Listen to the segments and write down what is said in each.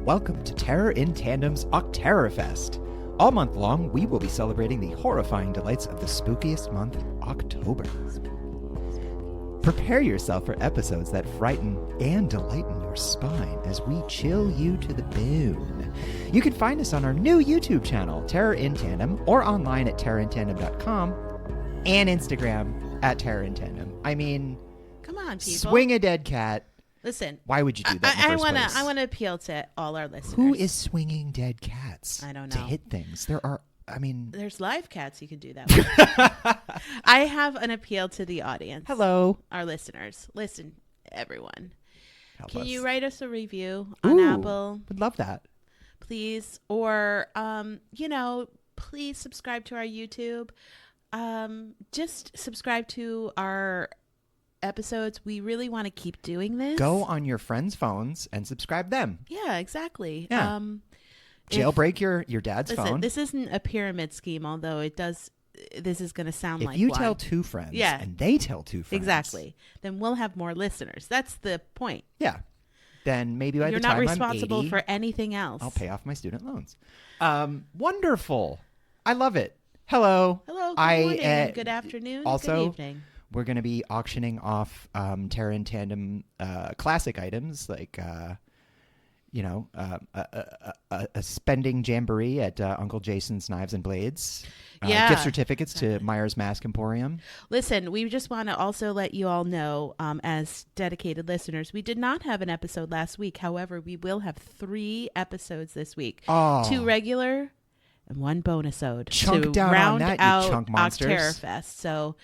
welcome to Terror in Tandem's Octerrorfest. All month long, we will be celebrating the horrifying delights of the spookiest month, October. Prepare yourself for episodes that frighten and delight in your spine as we chill you to the bone. You can find us on our new YouTube channel, Terror in Tandem, or online at terrorintandem.com and Instagram at Terror in Tandem. I mean, come on, people. Swing a dead cat. Listen, why would you do that? I want to appeal to all our listeners. Who is swinging dead cats? I don't know. To hit things. There's live cats you can do that with. I have an appeal to the audience. Hello, our listeners. Listen, everyone. Can you write us a review on Apple? Would love that, please. Or please subscribe to our YouTube. Just subscribe to our episodes. We really want to keep doing this. Go on your friends' phones and subscribe them. Yeah, exactly. Yeah. Jailbreak your dad's phone. This isn't a pyramid scheme, although it does. This is going to sound like if you one. tell two friends, and they tell two friends, exactly, then we'll have more listeners. That's the point. Yeah. Then maybe by you're the time not responsible I'm 80, for anything else. I'll pay off my student loans. Wonderful. I love it. Hello. Hello. Good morning. Good afternoon. Also, good evening. We're going to be auctioning off Terror in Tandem classic items like, a spending jamboree at Uncle Jason's Knives and Blades. Gift certificates to Myers Mask Emporium. Listen, we just want to also let you all know, as dedicated listeners, we did not have an episode last week. However, we will have 3 episodes this week. 2 regular and 1 bonus-ode to down round on that, out you chunk monsters. Octerrorfest. So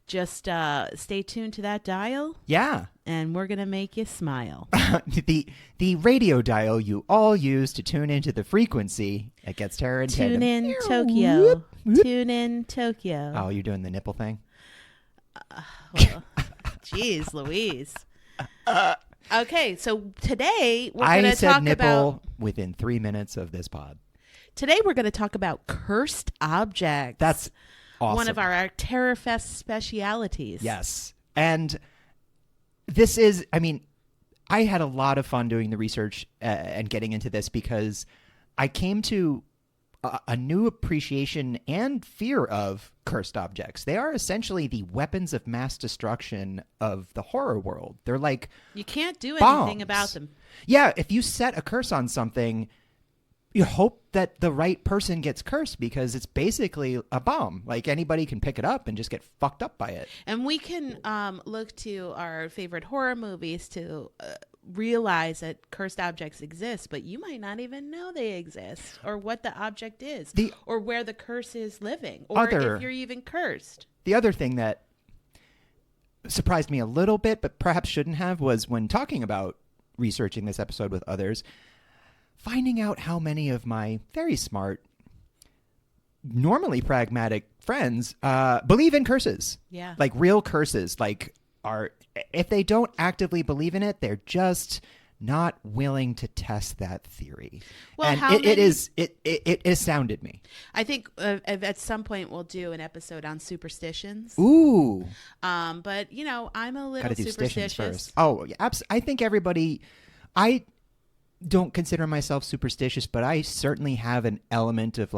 just stay tuned to that dial. Yeah. And we're going to make you smile. the radio dial you all use to tune into the frequency that gets Terror in Tandem. Tune in Tokyo. Whoop, whoop. Tune in Tokyo. Oh, you're doing the nipple thing? Jeez Louise. Okay, so today we're going to talk nipple about... within 3 minutes of this pod. Today we're going to talk about cursed objects. That's awesome. One of our Octerrorfest specialities. Yes. And this is, I had a lot of fun doing the research and getting into this because I came to a new appreciation and fear of cursed objects. They are essentially the weapons of mass destruction of the horror world. They're like you can't do bombs. anything about them. Yeah, if you set a curse on something, you hope that the right person gets cursed because it's basically a bomb. Like anybody can pick it up and just get fucked up by it. And we can look to our favorite horror movies to realize that cursed objects exist, but you might not even know they exist or what the object is or where the curse is living or if you're even cursed. The other thing that surprised me a little bit, but perhaps shouldn't have, was when talking about researching this episode with others, finding out how many of my very smart, normally pragmatic friends believe in curses. Yeah. Like real curses. Like if they don't actively believe in it, they're just not willing to test that theory. Well, and it astounded me. I think at some point we'll do an episode on superstitions. Ooh. But I'm a little Gotta do superstitious first. Oh, I think everybody. I don't consider myself superstitious, but I certainly have an element of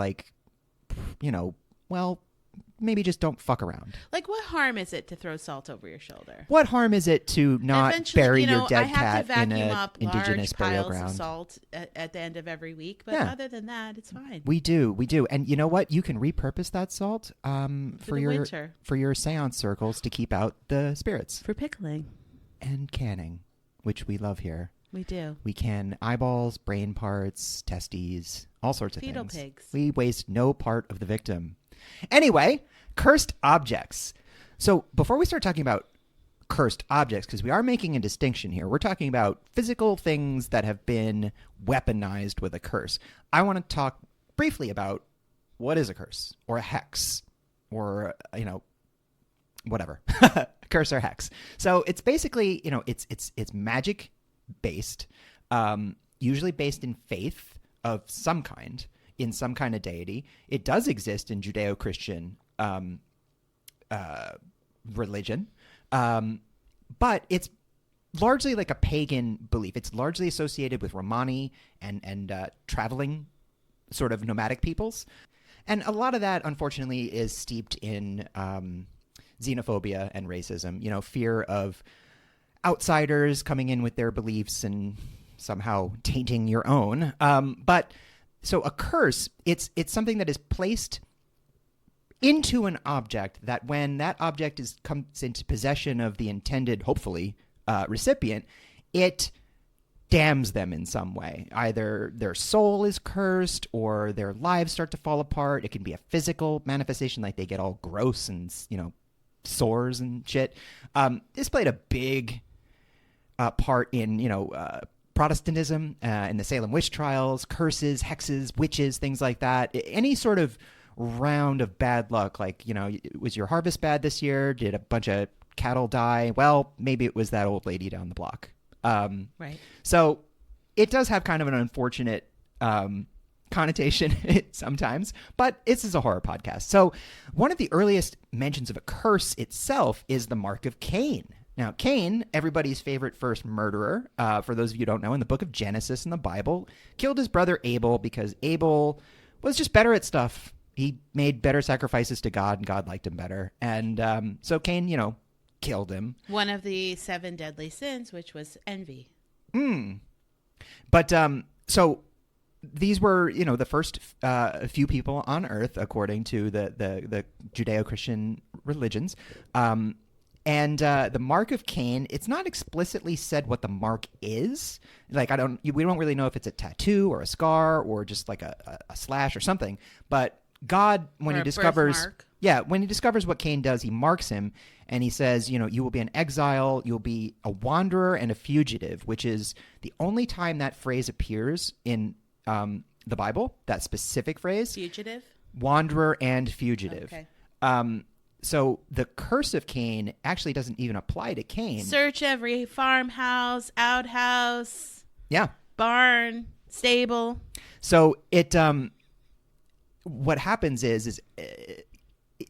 maybe just don't fuck around. Like, what harm is it to throw salt over your shoulder? What harm is it to not bury your dead cat in an up indigenous burial ground? Of salt at the end of every week, but other than that, it's fine. We do, and you know what? You can repurpose that salt for your winter. For your seance circles to keep out the spirits, for pickling and canning, which we love here. We do. We can eyeballs, brain parts, testes, all sorts of fetal things. Pigs. We waste no part of the victim. Anyway, cursed objects. So before we start talking about cursed objects, because we are making a distinction here, we're talking about physical things that have been weaponized with a curse. I want to talk briefly about what is a curse or a hex or, whatever, curse or hex. So it's basically, it's magic based, usually based in faith of some kind, in some kind of deity. It does exist in Judeo-Christian religion, but it's largely like a pagan belief. It's largely associated with Romani and traveling sort of nomadic peoples. And a lot of that, unfortunately, is steeped in xenophobia and racism, fear of outsiders coming in with their beliefs and somehow tainting your own. But so a curse, it's something that is placed into an object that when that object comes into possession of the intended, hopefully, recipient, it damns them in some way. Either their soul is cursed or their lives start to fall apart. It can be a physical manifestation, like they get all gross and, sores and shit. This played a big part in, Protestantism, in the Salem witch trials, curses, hexes, witches, things like that. Any sort of round of bad luck, like, was your harvest bad this year? Did a bunch of cattle die? Well, maybe it was that old lady down the block. Right. So it does have kind of an unfortunate connotation sometimes, but this is a horror podcast. So one of the earliest mentions of a curse itself is the mark of Cain. Now, Cain, everybody's favorite first murderer, for those of you who don't know, in the book of Genesis in the Bible, killed his brother Abel because Abel was just better at stuff. He made better sacrifices to God, and God liked him better. And so Cain, killed him. One of the 7 deadly sins, which was envy. But so these were, the first few people on earth, according to the Judeo-Christian religions. And the mark of Cain, it's not explicitly said what the mark is. Like, we don't really know if it's a tattoo or a scar or just like a slash or something. But God, when he discovers what Cain does, he marks him and he says, you will be an exile, you'll be a wanderer and a fugitive, which is the only time that phrase appears in the Bible, that specific phrase. Fugitive? Wanderer and fugitive. Okay. So the curse of Cain actually doesn't even apply to Cain. Search every farmhouse, outhouse, barn, stable. So it what happens is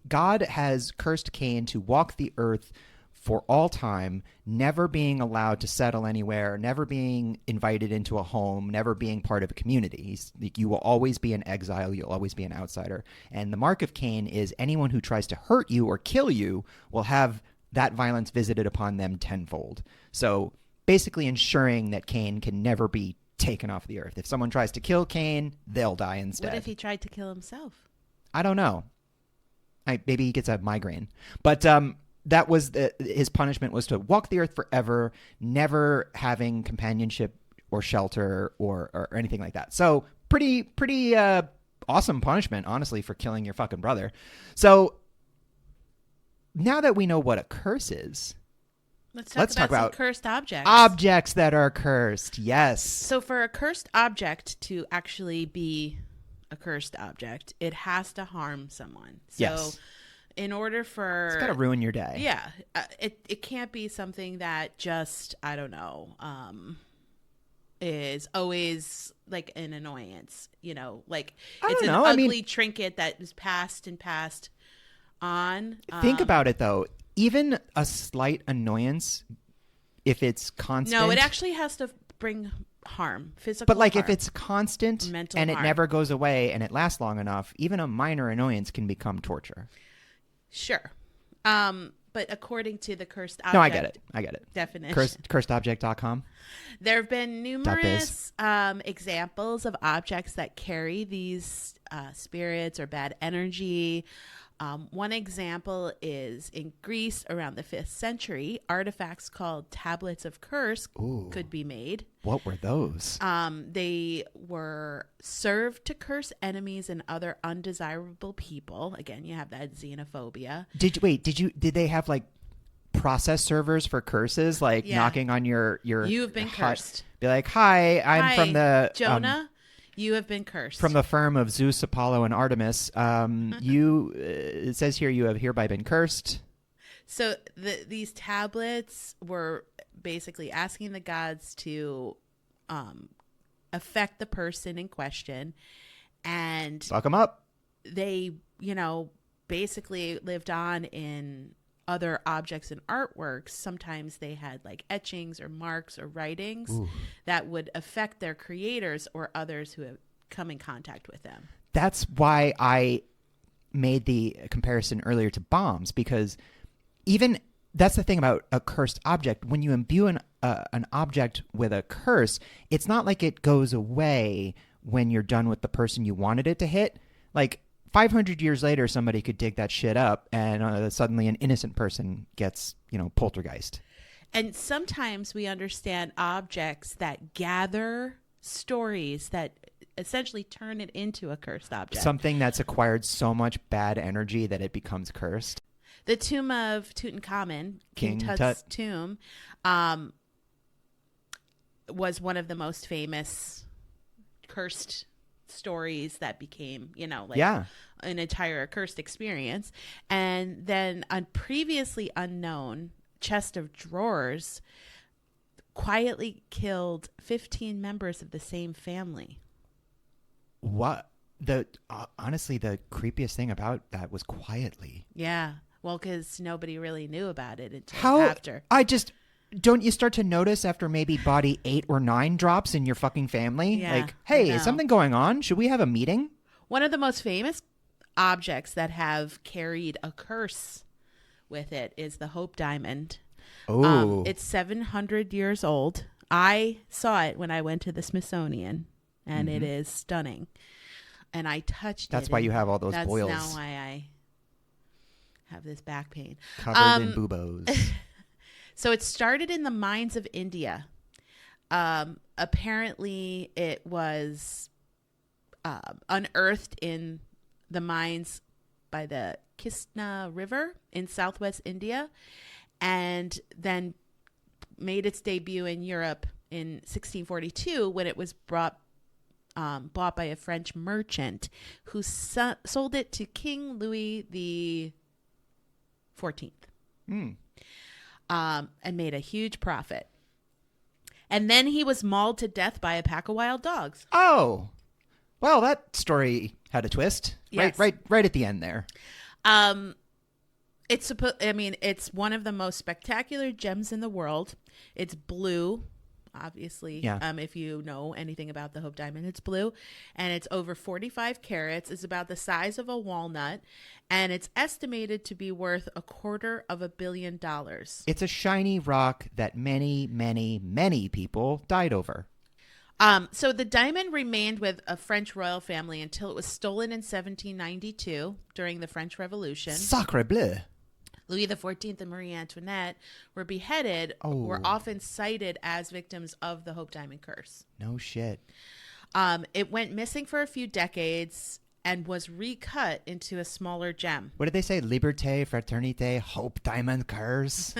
God has cursed Cain to walk the earth for all time, never being allowed to settle anywhere, never being invited into a home, never being part of a community. You will always be an exile. You'll always be an outsider. And the mark of Cain is anyone who tries to hurt you or kill you will have that violence visited upon them tenfold. So basically ensuring that Cain can never be taken off the earth. If someone tries to kill Cain, they'll die instead. What if he tried to kill himself? I don't know. Maybe he gets a migraine. But that was his punishment, was to walk the earth forever, never having companionship or shelter or anything like that. So pretty awesome punishment, honestly, for killing your fucking brother. So now that we know what a curse is, let's talk about some cursed objects. Objects that are cursed, yes. So for a cursed object to actually be a cursed object, it has to harm someone. So yes. In order for... It's got to ruin your day. Yeah. It can't be something that just, I don't know, is always like an annoyance, like it's an ugly trinket that is passed and passed on. Think about it, though. Even a slight annoyance, if it's constant... No, it actually has to bring harm, physical But like harm, if it's constant and it never goes away and it lasts long enough, even a minor annoyance can become torture. Sure. But according to the cursed object... No, I get it. Definition. Cursed.object.com. There have been numerous examples of objects that carry these spirits or bad energy. One example is in Greece around the 5th century, artifacts called tablets of curse could be made. What were those? They were served to curse enemies and other undesirable people. Again, you have that xenophobia. Did they have like process servers for curses, like knocking on your you have been cursed. Be like, hi, I'm from the Jonah. You have been cursed. From the firm of Zeus, Apollo, and Artemis. It says here you have hereby been cursed. So these tablets were basically asking the gods to affect the person in question. And fuck them up. They, basically lived on in other objects and artworks, sometimes they had like etchings or marks or writings that would affect their creators or others who have come in contact with them. That's why I made the comparison earlier to bombs, because even that's the thing about a cursed object. When you imbue an object with a curse, it's not like it goes away when you're done with the person you wanted it to hit. Like 500 years later, somebody could dig that shit up and suddenly an innocent person gets, poltergeist. And sometimes we understand objects that gather stories that essentially turn it into a cursed object. Something that's acquired so much bad energy that it becomes cursed. The tomb of Tutankhamun, King Tut's tomb, was one of the most famous cursed stories that became, an entire cursed experience. And then a previously unknown chest of drawers quietly killed 15 members of the same family. What? Honestly, the creepiest thing about that was quietly. Yeah. Well, because nobody really knew about it until after. Don't you start to notice after maybe body 8 or 9 drops in your fucking family? Yeah, like, hey, is something going on? Should we have a meeting? One of the most famous objects that have carried a curse with it is the Hope Diamond. Oh. It's 700 years old. I saw it when I went to the Smithsonian, and it is stunning. And I touched it. That's why you have all those boils. That's now why I have this back pain. Covered in buboes. So it started in the mines of India. Apparently, it was unearthed in the mines by the Krishna River in southwest India, and then made its debut in Europe in 1642 when it was bought by a French merchant who sold it to King Louis the 14th. And made a huge profit. And then he was mauled to death by a pack of wild dogs. Oh, well, that story had a twist. Yes. Right at the end there. It's one of the most spectacular gems in the world. It's blue, obviously. Yeah. If you know anything about the Hope Diamond, it's blue, and it's over 45 carats. It's about the size of a walnut, and it's estimated to be worth $250 million. It's a shiny rock that many, many, many people died over. So the diamond remained with a French royal family until it was stolen in 1792 during the French Revolution. Sacre bleu. Louis XIV and Marie Antoinette were beheaded, were often cited as victims of the Hope Diamond curse. No shit. It went missing for a few decades and was recut into a smaller gem. What did they say? Liberté, fraternité, Hope Diamond curse?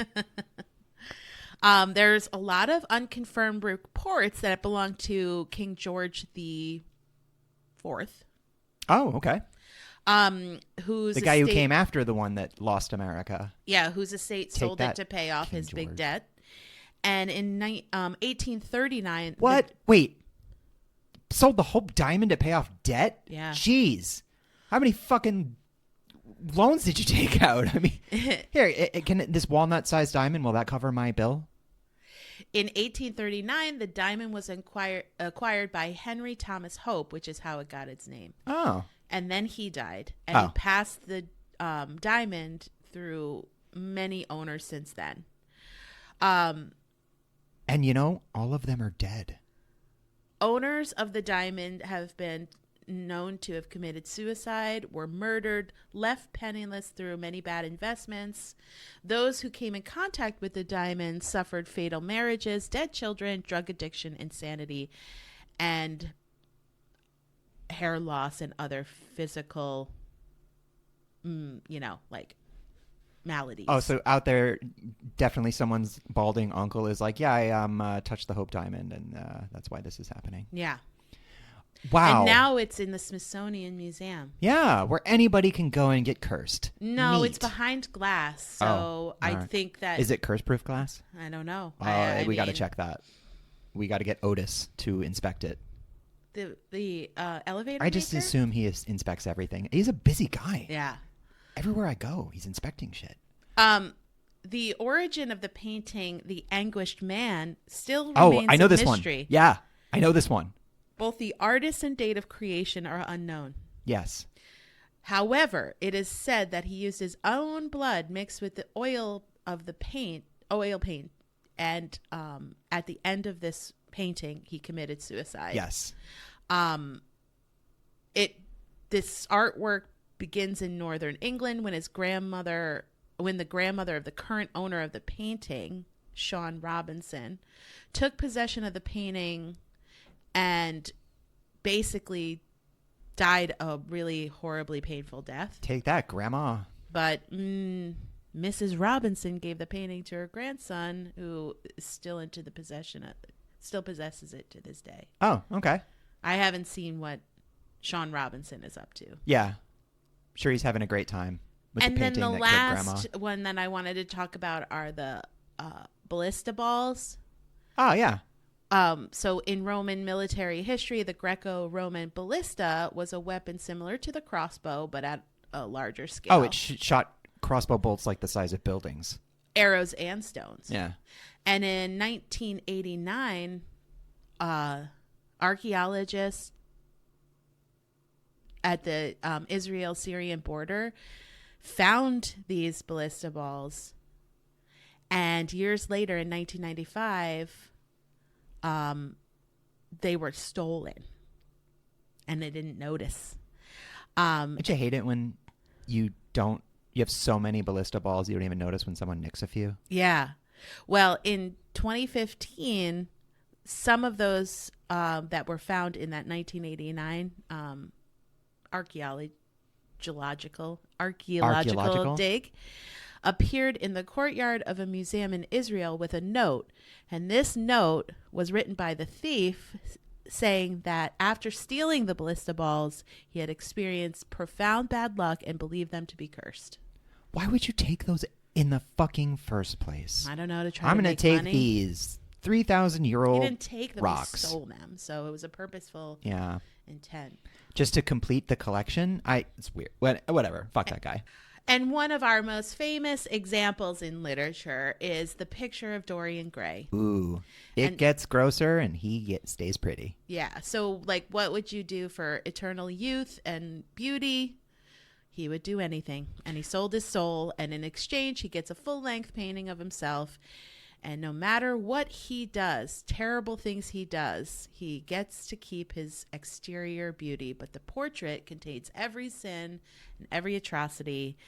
There's a lot of unconfirmed reports that it belonged to King George the Fourth. Oh, okay. Who's the guy who came after the one that lost America. Yeah, whose estate sold it to pay off his big debt. And in 1839... What? Wait. Sold the Hope Diamond to pay off debt? Yeah. Jeez. How many fucking loans did you take out? I mean, here, can this walnut-sized diamond, will that cover my bill? In 1839, the diamond was acquired by Henry Thomas Hope, which is how it got its name. Oh. And then he died, and he passed the diamond through many owners since then. And all of them are dead. Owners of the diamond have been known to have committed suicide, were murdered, left penniless through many bad investments. Those who came in contact with the diamond suffered fatal marriages, dead children, drug addiction, insanity, and hair loss and other physical, like maladies. Oh, so out there, definitely someone's balding uncle is like, yeah, I touched the Hope Diamond, and that's why this is happening. Yeah. Wow. And now it's in the Smithsonian Museum. Yeah, where anybody can go and get cursed. No, Neat. It's behind glass. So I think that... Is it curse-proof glass? I don't know. We got to check that. We got to get Otis to inspect it. The elevator I just maker? assume he inspects everything. He's a busy guy. Yeah. Everywhere I go, he's inspecting shit. The origin of the painting, The Anguished Man, still remains I know a this mystery. one. Yeah, I know this one. Both the artist and date of creation are unknown. Yes. However, it is said that he used his own blood mixed with the oil paint, and at the end of this painting, he committed suicide. Yes. This artwork begins in northern England when the grandmother of the current owner of the painting, Sean Robinson, took possession of the painting and basically died a really horribly painful death. Take that, Grandma. But Mrs. Robinson gave the painting to her grandson, who is still still possesses it to this day. Oh, okay. I haven't seen what Sean Robinson is up to. Yeah. Sure, he's having a great time with And the then painting the that last killed Grandma. one that I wanted to talk about are the ballista balls. Oh, yeah. So in Roman military history, the Greco-Roman ballista was a weapon similar to the crossbow, but at a larger scale. Oh, it shot crossbow bolts like the size of buildings. Arrows and stones. Yeah. And in 1989, archaeologists at the Israel-Syrian border found these ballista balls. And years later, in 1995, they were stolen. And they didn't notice. Don't you hate it when you have so many ballista balls you don't even notice when someone nicks a few? Yeah. Well, in 2015, some of those that were found in that 1989 archaeological dig appeared in the courtyard of a museum in Israel with a note. And this note was written by the thief saying that after stealing the ballista balls, he had experienced profound bad luck and believed them to be cursed. Why would you take those in the fucking first place? I don't know, to try I'm to gonna make take money. these 3,000-year-old He didn't take them, rocks. he stole them. So it was a purposeful intent. Just to complete the collection? It's weird. Whatever. Fuck that guy. And one of our most famous examples in literature is the picture of Dorian Gray. Ooh. It gets grosser and he stays pretty. Yeah. So, like, what would you do for eternal youth and beauty? He would do anything. And he sold his soul. And in exchange, he gets a full-length painting of himself. And no matter what he does, terrible things he does, he gets to keep his exterior beauty. But the portrait contains every sin and every atrocity,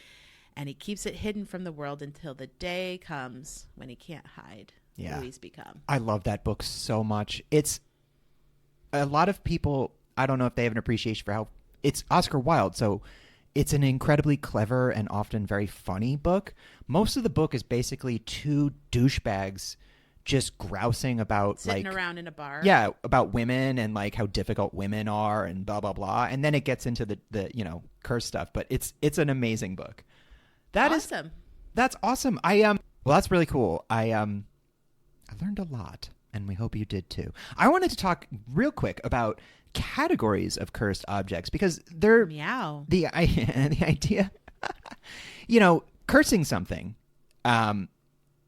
and he keeps it hidden from the world until the day comes when he can't hide who he's become. I love that book so much. It's a lot of people, I don't know if they have an appreciation for how it's Oscar Wilde, so it's an incredibly clever and often very funny book. Most of the book is basically two douchebags just grousing about sitting around in a bar. Yeah, about women and like how difficult women are and blah blah blah. And then it gets into the curse stuff. But it's an amazing book. That's awesome. Well, that's really cool. I learned a lot, and we hope you did too. I wanted to talk real quick about categories of cursed objects because they're the idea cursing something,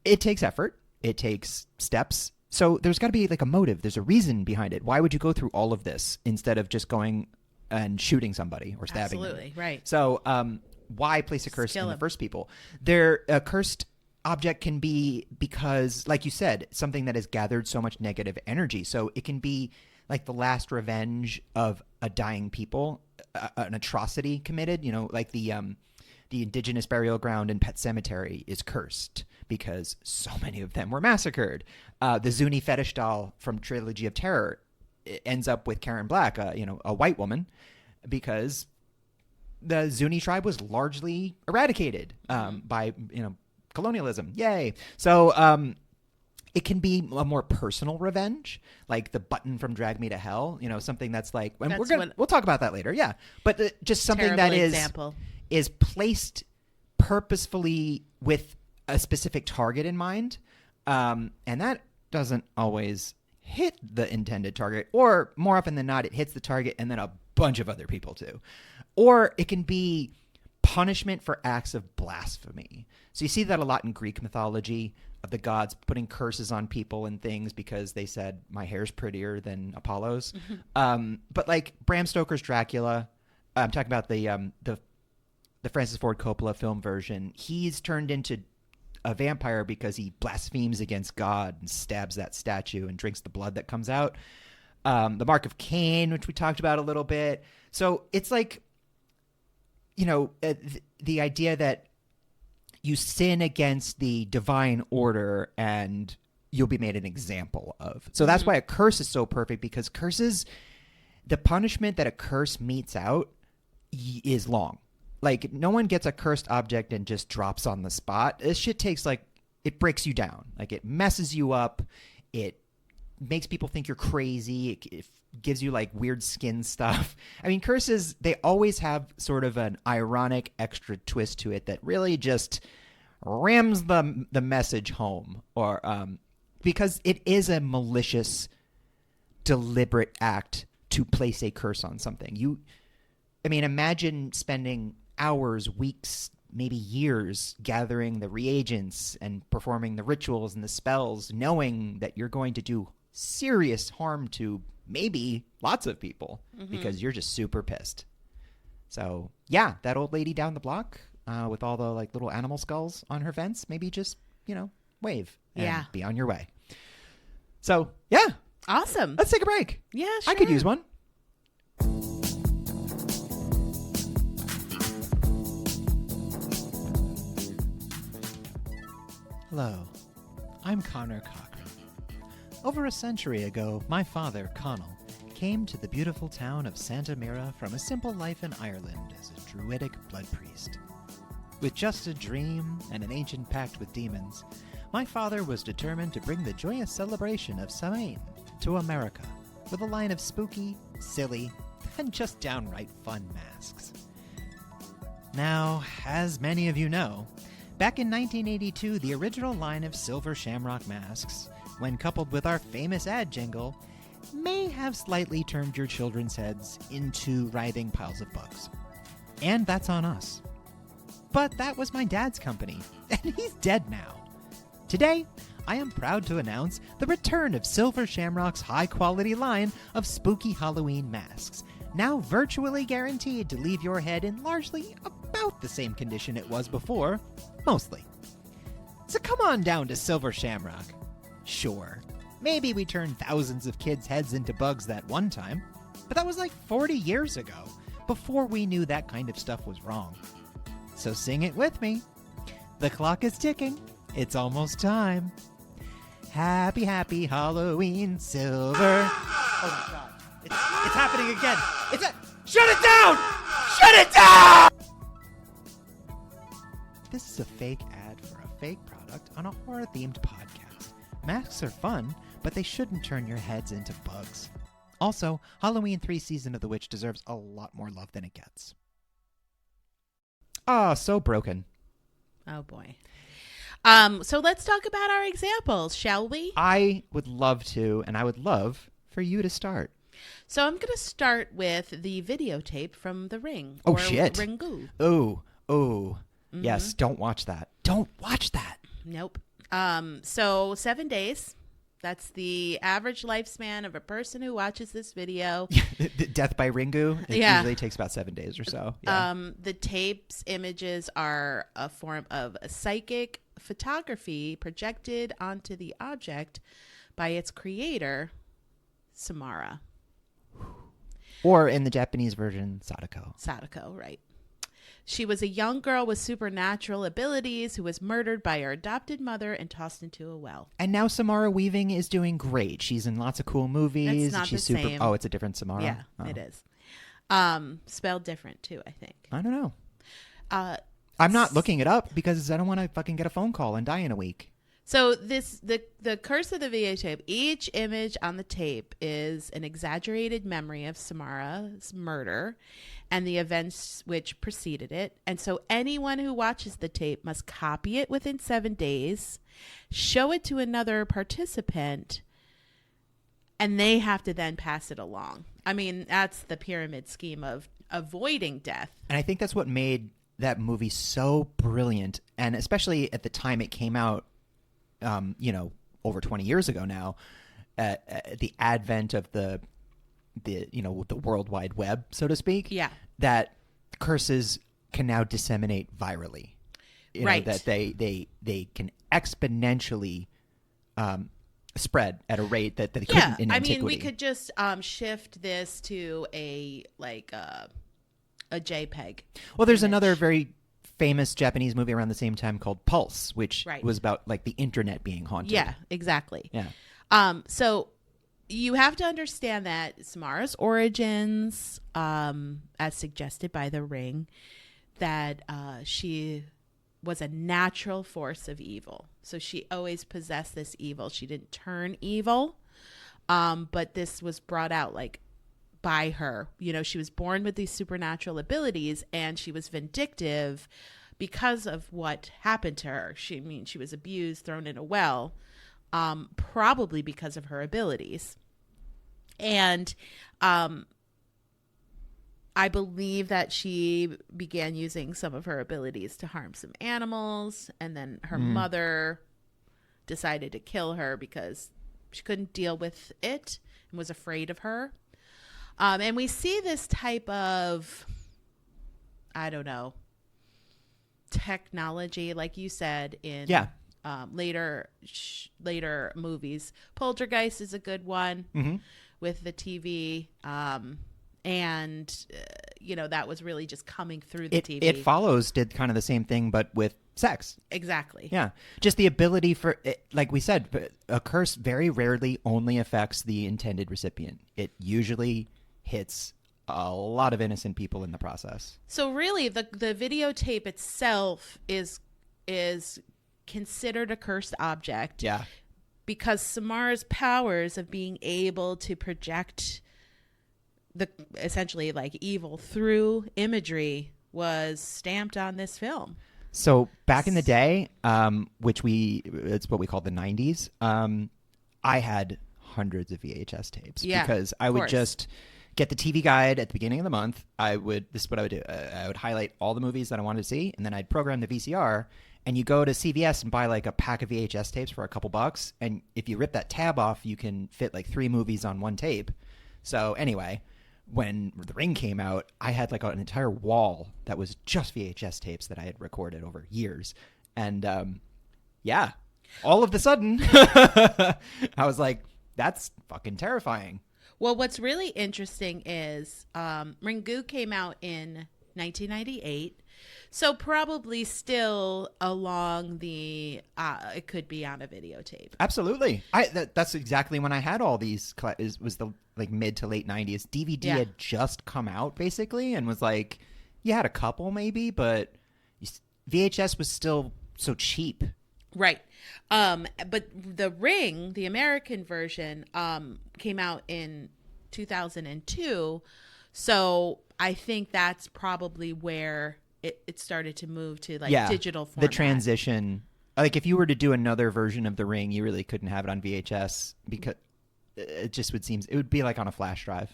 it takes effort, it takes steps, so there's got to be like a motive, there's a reason behind it. Why would you go through all of this instead of just going and shooting somebody or stabbing them? Right. So why place a curse in the first people? A cursed object can be because, like you said, something that has gathered so much negative energy. So it can be like the last revenge of a dying people, an atrocity committed, like the indigenous burial ground in Pet Sematary is cursed because so many of them were massacred. The Zuni fetish doll from Trilogy of Terror ends up with Karen Black, a white woman, because the Zuni tribe was largely eradicated by colonialism. Yay! So it can be a more personal revenge, like the button from Drag Me to Hell. Something that's like, and we'll talk about that later. Yeah, but just something that is placed purposefully with a specific target in mind, and that doesn't always hit the intended target, or more often than not, it hits the target and then a bunch of other people too. Or it can be punishment for acts of blasphemy. So you see that a lot in Greek mythology, of the gods putting curses on people and things because they said, my hair's prettier than Apollo's. But like Bram Stoker's Dracula, I'm talking about the Francis Ford Coppola film version. He's turned into a vampire because he blasphemes against God and stabs that statue and drinks the blood that comes out. The Mark of Cain, which we talked about a little bit. So it's like, the idea that you sin against the divine order and you'll be made an example of. So that's why a curse is so perfect, because curses, the punishment that a curse metes out is long. Like, no one gets a cursed object and just drops on the spot. This shit takes, it breaks you down. Like, it messes you up. It makes people think you're crazy. It gives you, weird skin stuff. I mean, curses, they always have sort of an ironic extra twist to it that really just rams the message home. Or because it is a malicious, deliberate act to place a curse on something. Imagine spending hours, weeks, maybe years gathering the reagents and performing the rituals and the spells, knowing that you're going to do serious harm to maybe lots of people because you're just super pissed. So yeah, that old lady down the block with all the little animal skulls on her fence, maybe just, wave and be on your way. So yeah. Awesome. Let's take a break. Yeah, sure. I could use one. Hello, I'm Connor Cochran. Over a century ago, my father, Connell, came to the beautiful town of Santa Mira from a simple life in Ireland as a druidic blood priest. With just a dream and an ancient pact with demons, my father was determined to bring the joyous celebration of Samhain to America with a line of spooky, silly, and just downright fun masks. Now, as many of you know, back in 1982, the original line of silver shamrock masks, when coupled with our famous ad jingle, may have slightly turned your children's heads into writhing piles of bugs. And that's on us. But that was my dad's company, and he's dead now. Today, I am proud to announce the return of Silver Shamrock's high-quality line of spooky Halloween masks, now virtually guaranteed to leave your head in largely about the same condition it was before, mostly. So come on down to Silver Shamrock. Sure, maybe we turned thousands of kids' heads into bugs that one time, but that was 40 years ago, before we knew that kind of stuff was wrong. So sing it with me. The clock is ticking. It's almost time. Happy, happy Halloween, Silver. Oh my God. It's happening again. Shut it down! Shut it down! This is a fake ad for a fake product on a horror-themed podcast. Masks are fun, but they shouldn't turn your heads into bugs. Also, Halloween 3 Season of the Witch deserves a lot more love than it gets. Oh, so broken. Oh, boy. So let's talk about our examples, shall we? I would love to, and I would love for you to start. So I'm going to start with the videotape from The Ring. Oh, or shit. Ringu. Oh. Yes, don't watch that. Don't watch that. Nope. So 7 days. That's the average lifespan of a person who watches this video. Death by Ringu. It usually takes about 7 days or so. Yeah. The tape's images are a form of a psychic photography projected onto the object by its creator, Samara. Or in the Japanese version, Sadako. Sadako, right. She was a young girl with supernatural abilities who was murdered by her adopted mother and tossed into a well. And now Samara Weaving is doing great. She's in lots of cool movies. It's not She's the super. same. Oh, it's a different Samara. Yeah, Oh. it is. Spelled different too, I think. I don't know. I'm not looking it up because I don't want to fucking get a phone call and die in a week. So the curse of the videotape, each image on the tape is an exaggerated memory of Samara's murder and the events which preceded it. And so anyone who watches the tape must copy it within 7 days, show it to another participant, and they have to then pass it along. I mean, that's the pyramid scheme of avoiding death. And I think that's what made that movie so brilliant, and especially at the time it came out, over 20 years ago now, the advent of the World Wide Web, so to speak. Yeah. That curses can now disseminate virally. Right. That they can exponentially spread at a rate that they couldn't in antiquity. I mean, we could just shift this to a JPEG. Well, there's image. another very famous Japanese movie around the same time called Pulse, which Right. was about like the internet being haunted. Yeah, exactly. Yeah. So you have to understand that Samara's origins, as suggested by The Ring, that she was a natural force of evil. So she always possessed this evil. She didn't turn evil, but this was brought out like by her. She was born with these supernatural abilities, and she was vindictive because of what happened to her. She was abused, thrown in a well, probably because of her abilities. And I believe that she began using some of her abilities to harm some animals, and then her mother decided to kill her because she couldn't deal with it and was afraid of her. And we see this type of, I don't know, technology, like you said, in later movies. Poltergeist is a good one with the TV. And that was really just coming through the TV. It Follows did kind of the same thing, but with sex. Exactly. Yeah. Just the ability for, like we said, a curse very rarely only affects the intended recipient. It usually hits a lot of innocent people in the process. So really, the videotape itself is considered a cursed object. Yeah. Because Samara's powers of being able to project essentially like evil through imagery was stamped on this film. So back in the day, it's what we call the 90s, I had hundreds of VHS tapes because I would just get the TV guide at the beginning of the month. This is what I would do. I would highlight all the movies that I wanted to see, and then I'd program the VCR, and you go to CVS and buy like a pack of VHS tapes for a couple bucks. And if you rip that tab off, you can fit like 3 movies on one tape. So anyway, when The Ring came out, I had like an entire wall that was just VHS tapes that I had recorded over years. And all of a sudden, I was like, that's fucking terrifying. Well, what's really interesting is Ringu came out in 1998. So probably still along the, it could be on a videotape. Absolutely. That's exactly when I had all these, was the like mid to late 90s. DVD had just come out basically, and was like, you had a couple maybe, but VHS was still so cheap. Right. But The Ring, the American version, came out in 2002. So I think that's probably where it started to move to digital format. The transition. Like if you were to do another version of The Ring, you really couldn't have it on VHS because it just it would be like on a flash drive.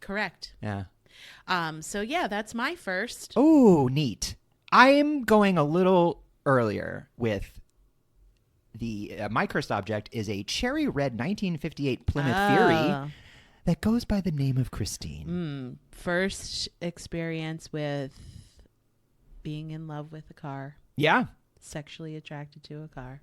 Correct. Yeah. So yeah, that's my first. Oh, neat. I am going a little earlier with the my cursed object is a cherry red 1958 Plymouth Fury that goes by the name of Christine. First experience with being in love with a car. Yeah. Sexually attracted to a car.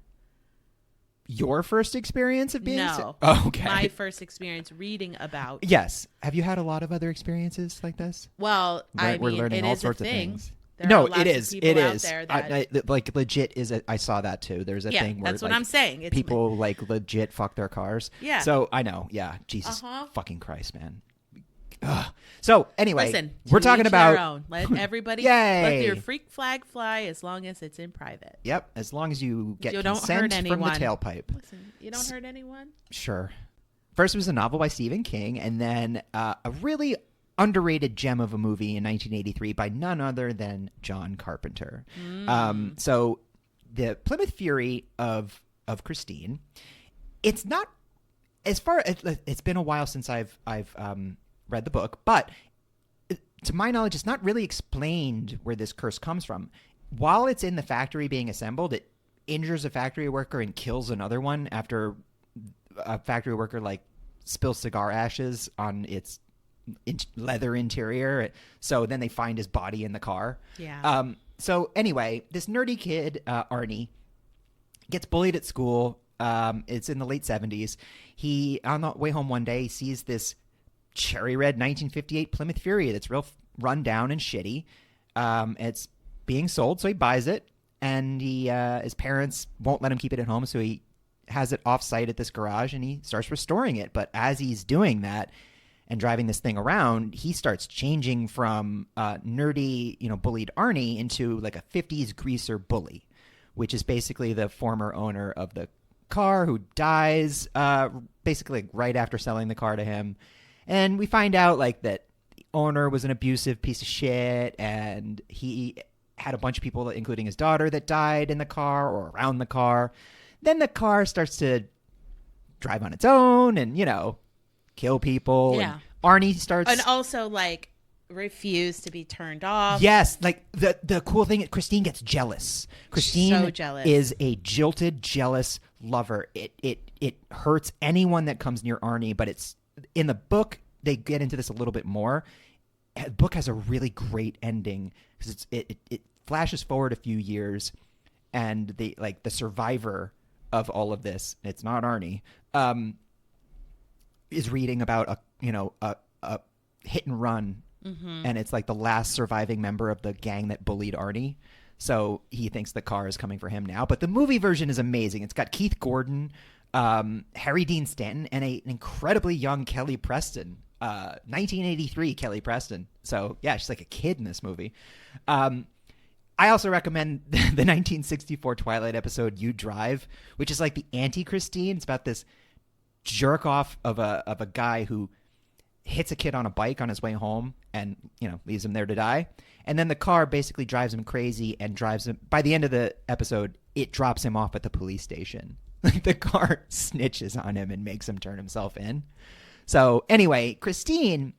Your first experience of being okay. My first experience reading about. Yes. Have you had a lot of other experiences like this? Well, we're learning all sorts of things. It is. It is. That... like legit is. I saw that too. There's a thing where that's what I'm saying. It's people like legit fuck their cars. Yeah. So I know. Yeah. Jesus fucking Christ, man. Ugh. So anyway, listen, we're talking about their own. Let everybody let your freak flag fly as long as it's in private. Yep. As long as you get you consent from the tailpipe. Listen, you don't hurt anyone. Sure. First was a novel by Stephen King, and then a really underrated gem of a movie in 1983 by none other than John Carpenter. So the Plymouth Fury of Christine. It's not as far. It's been a while since I've read the book, but to my knowledge, it's not really explained where this curse comes from. While it's in the factory being assembled, it injures a factory worker and kills another one after a factory worker like spills cigar ashes on its leather interior. So then they find his body in the car. Yeah. So anyway, this nerdy kid, Arnie, gets bullied at school. It's in the late 70s. He, on the way home one day, sees this cherry red 1958 Plymouth Fury that's real run down and shitty. It's being sold, so he buys it. And his parents won't let him keep it at home, so he has it off-site at this garage, and he starts restoring it. But as he's doing that and driving this thing around, he starts changing from nerdy, bullied Arnie into like a 50s greaser bully, which is basically the former owner of the car who dies basically right after selling the car to him. And we find out like that the owner was an abusive piece of shit, and he had a bunch of people, including his daughter, that died in the car or around the car. Then the car starts to drive on its own and, kill people. Yeah. And Arnie starts... And also, like, refuse to be turned off. Yes. Like, the cool thing, Christine gets jealous. Christine so jealous. Is a jilted, jealous lover. It hurts anyone that comes near Arnie, but it's... In the book, they get into this a little bit more. The book has a really great ending because it flashes forward a few years, and the survivor of all of this, it's not Arnie, is reading about a hit and run, and it's like the last surviving member of the gang that bullied Arnie. So he thinks the car is coming for him now. But the movie version is amazing. It's got Keith Gordon, Harry Dean Stanton, and an incredibly young Kelly Preston. 1983 Kelly Preston. So yeah, she's like a kid in this movie. I also recommend the 1964 Twilight episode "You Drive," which is like the anti-Christine. It's about this jerk off of a guy who hits a kid on a bike on his way home and leaves him there to die. And then the car basically drives him crazy and drives him. By the end of the episode, it drops him off at the police station. Like the car snitches on him and makes him turn himself in. So anyway, Christine,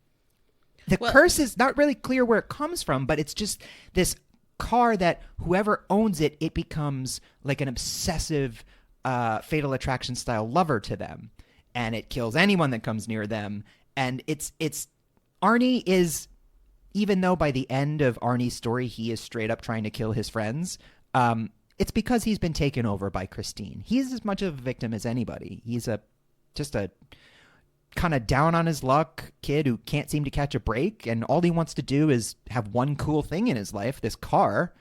curse is not really clear where it comes from, but it's just this car that whoever owns it, it becomes like an obsessive Fatal Attraction style lover to them, and it kills anyone that comes near them. And it's Arnie is, even though by the end of Arnie's story he is straight up trying to kill his friends, it's because he's been taken over by Christine. He's as much of a victim as anybody. He's just a kind of down on his luck kid who can't seem to catch a break, and all he wants to do is have one cool thing in his life, this car,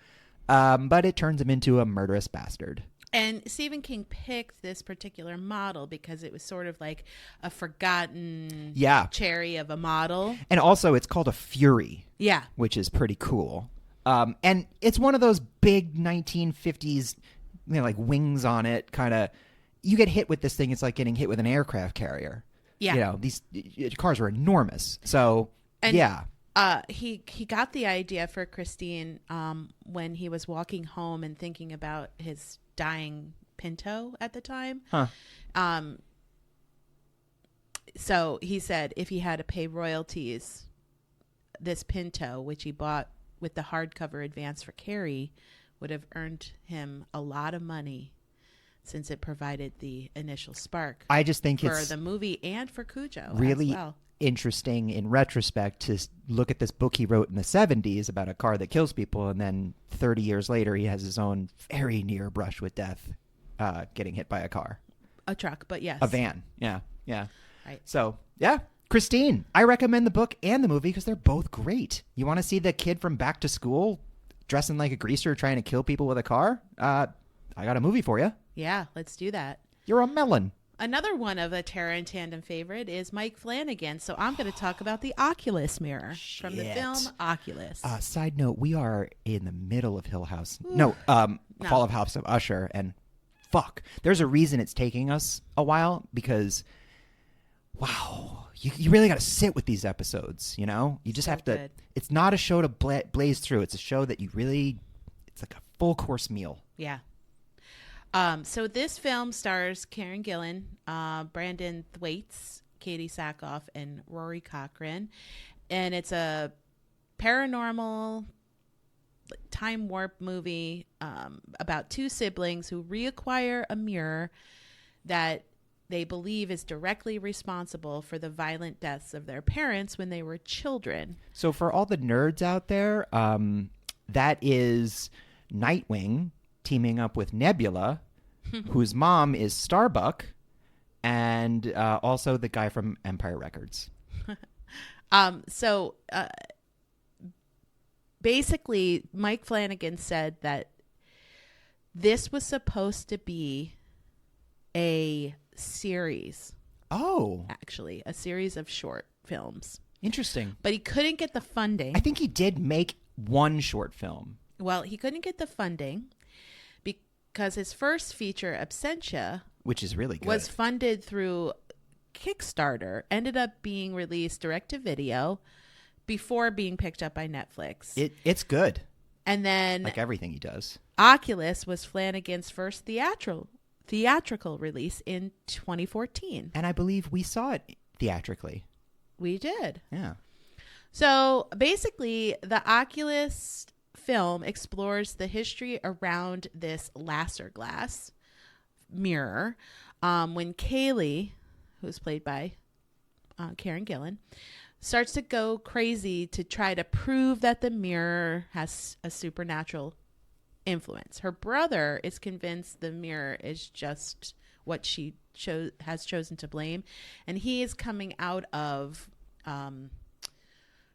but it turns him into a murderous bastard. And Stephen King picked this particular model because it was sort of like a forgotten cherry of a model. And also it's called a Fury. Yeah. Which is pretty cool. And it's one of those big 1950s, like wings on it, kind of, you get hit with this thing, it's like getting hit with an aircraft carrier. Yeah. These cars were enormous. So, yeah. He got the idea for Christine when he was walking home and thinking about his dying Pinto at the time. Huh. So he said if he had to pay royalties, this Pinto, which he bought with the hardcover advance for Carrie, would have earned him a lot of money, since it provided the initial spark. I just think for it's the movie and for Cujo really as well. Interesting in retrospect to look at this book he wrote in the 70s about a car that kills people, and then 30 years later he has his own very near brush with death, getting hit by a car. A truck, but yes. A van. Yeah. Right. So, yeah. Christine, I recommend the book and the movie because they're both great. You want to see the kid from Back to School dressing like a greaser trying to kill people with a car? I got a movie for you. Yeah, let's do that. You're a melon. Another one of a Terra and Tandem favorite is Mike Flanagan. So I'm going to talk about the Oculus mirror from the film Oculus. Side note, we are in the middle of Hill House. No, Fall of House of Usher. And fuck, there's a reason it's taking us a while because, wow, you really got to sit with these episodes, You just have to. Good. It's not a show to blaze through. It's a show that it's like a full course meal. Yeah. So this film stars Karen Gillan, Brandon Thwaites, Katie Sackhoff, and Rory Cochrane. And it's a paranormal time warp movie about two siblings who reacquire a mirror that they believe is directly responsible for the violent deaths of their parents when they were children. So for all the nerds out there, that is Nightwing teaming up with Nebula, whose mom is Starbuck, and also the guy from Empire Records. Basically, Mike Flanagan said that this was supposed to be a series. Oh. Actually, a series of short films. Interesting. But he couldn't get the funding. I think he did make one short film. Well, he couldn't get the funding because his first feature, Absentia, which is really good, was funded through Kickstarter, ended up being released direct to video before being picked up by Netflix. It's good. And then, like everything he does, Oculus was Flanagan's first theatrical release in 2014. And I believe we saw it theatrically. We did. Yeah. So basically, the Oculus film explores the history around this Lasser glass mirror. When Kaylee, who's played by Karen Gillan, starts to go crazy to try to prove that the mirror has a supernatural influence. Her brother is convinced the mirror is just what she has chosen to blame, and he is coming out of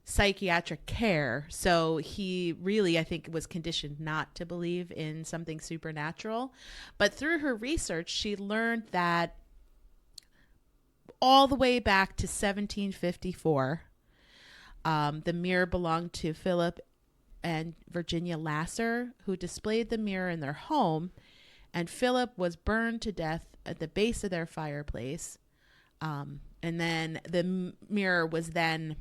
psychiatric care, so he really, I think, was conditioned not to believe in something supernatural. But through her research, she learned that all the way back to 1754, the mirror belonged to Philip and Virginia Lasser, who displayed the mirror in their home, and Philip was burned to death at the base of their fireplace. And then the mirror was then,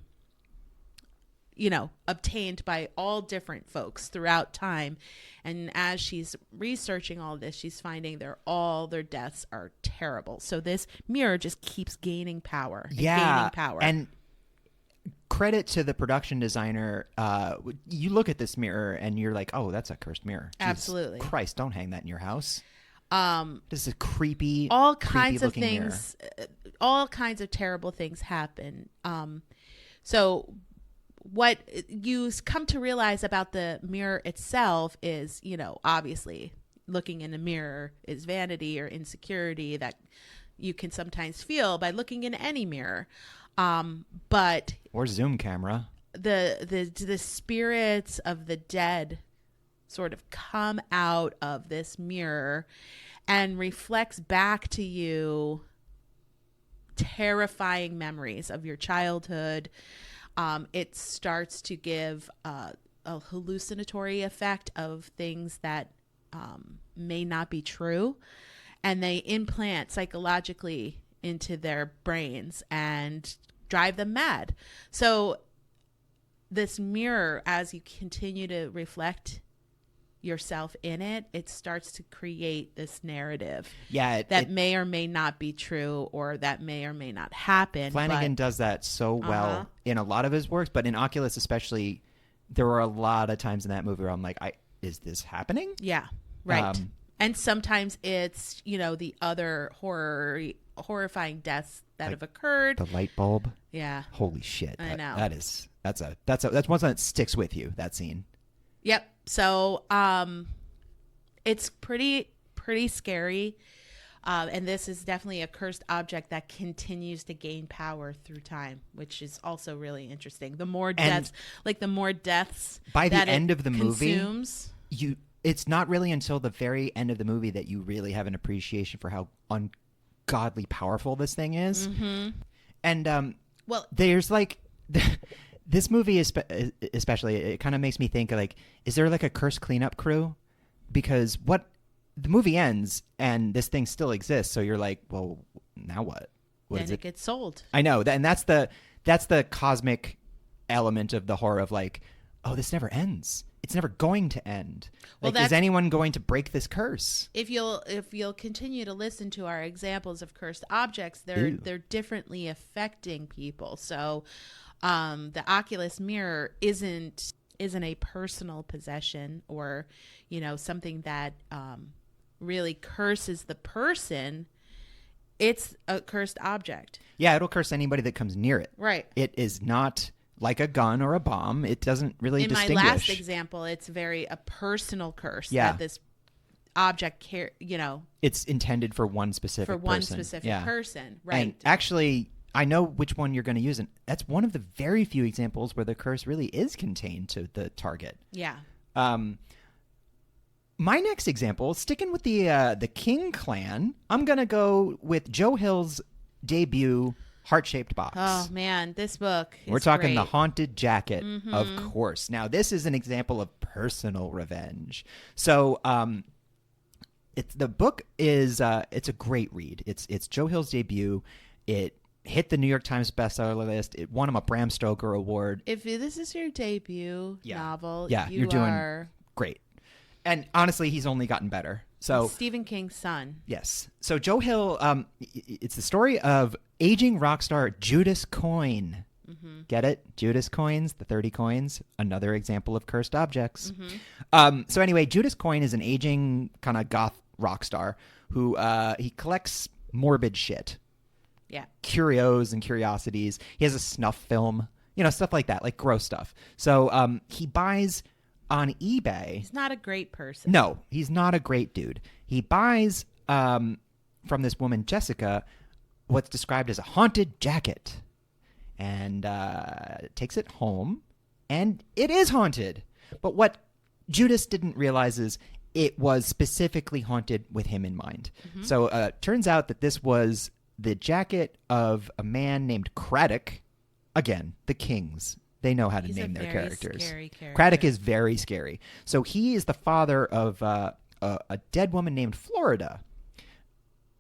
obtained by all different folks throughout time. And as she's researching all this, she's finding all their deaths are terrible. So this mirror just keeps gaining power. Gaining power. And credit to the production designer. You look at this mirror and you're like, oh, that's a cursed mirror. Absolutely. Jesus Christ, don't hang that in your house. This is a creepy, all kinds of things, all kinds of terrible things happen. So what you come to realize about the mirror itself is, obviously looking in a mirror is vanity or insecurity that you can sometimes feel by looking in any mirror. But or zoom camera, the spirits of the dead sort of come out of this mirror and reflects back to you terrifying memories of your childhood. It starts to give a hallucinatory effect of things that may not be true, and they implant psychologically into their brains and drive them mad. So this mirror, as you continue to reflect yourself in it, it starts to create this narrative that may or may not be true, or that may or may not happen. Flanagan does that so well in a lot of his works, but in Oculus especially, there were a lot of times in that movie where I'm like, is this happening? Yeah, right. And sometimes it's, the other horrifying deaths that have occurred. The light bulb. Yeah. Holy shit. I know. That's one that sticks with you, that scene. Yep. So it's pretty scary. And this is definitely a cursed object that continues to gain power through time, which is also really interesting. The more deaths, by the that end of the consumes, movie, it's not really until the very end of the movie that you really have an appreciation for how ungodly powerful this thing is. Mm-hmm. And there's like this movie especially, it kind of makes me think like, is there like a cursed cleanup crew? Because the movie ends and this thing still exists, so you're like, well, now what? Then it gets sold. I know, and that's the cosmic element of the horror of like, oh, this never ends. It's never going to end. Well, like, is anyone going to break this curse? If you'll continue to listen to our examples of cursed objects, they're differently affecting people. So, the Oculus mirror isn't a personal possession or, something that really curses the person. It's a cursed object. Yeah, it'll curse anybody that comes near it. Right. It is not like a gun or a bomb. It doesn't really distinguish. In my last example, it's a personal curse that this object, it's intended for one specific person. Right. And actually, I know which one you're going to use, and that's one of the very few examples where the curse really is contained to the target. Yeah. My next example, sticking with the King clan, I'm going to go with Joe Hill's debut heart-shaped box. Oh, man, this book is We're talking great. The Haunted Jacket, of course. Now, this is an example of personal revenge. So, the book is it's a great read. It's Joe Hill's debut. It hit the New York Times bestseller list. It won him a Bram Stoker Award. If this is your debut novel, you're doing great. And honestly, he's only gotten better. So Stephen King's son. Yes. So Joe Hill, it's the story of aging rock star Judas Coin. Get it? Judas coins, the 30 coins, another example of cursed objects. So anyway, Judas Coin is an aging kind of goth rock star who he collects morbid shit. Yeah. Curios and curiosities. He has a snuff film, stuff like that, like gross stuff. So he buys on eBay. He's not a great person. No, he's not a great dude. He buys from this woman, Jessica, what's described as a haunted jacket, and takes it home, and it is haunted. But what Judas didn't realize is it was specifically haunted with him in mind. So turns out that this was the jacket of a man named Craddock. Again, the Kings. They know how to name their characters. Scary character. Craddock is very scary. So he is the father of a dead woman named Florida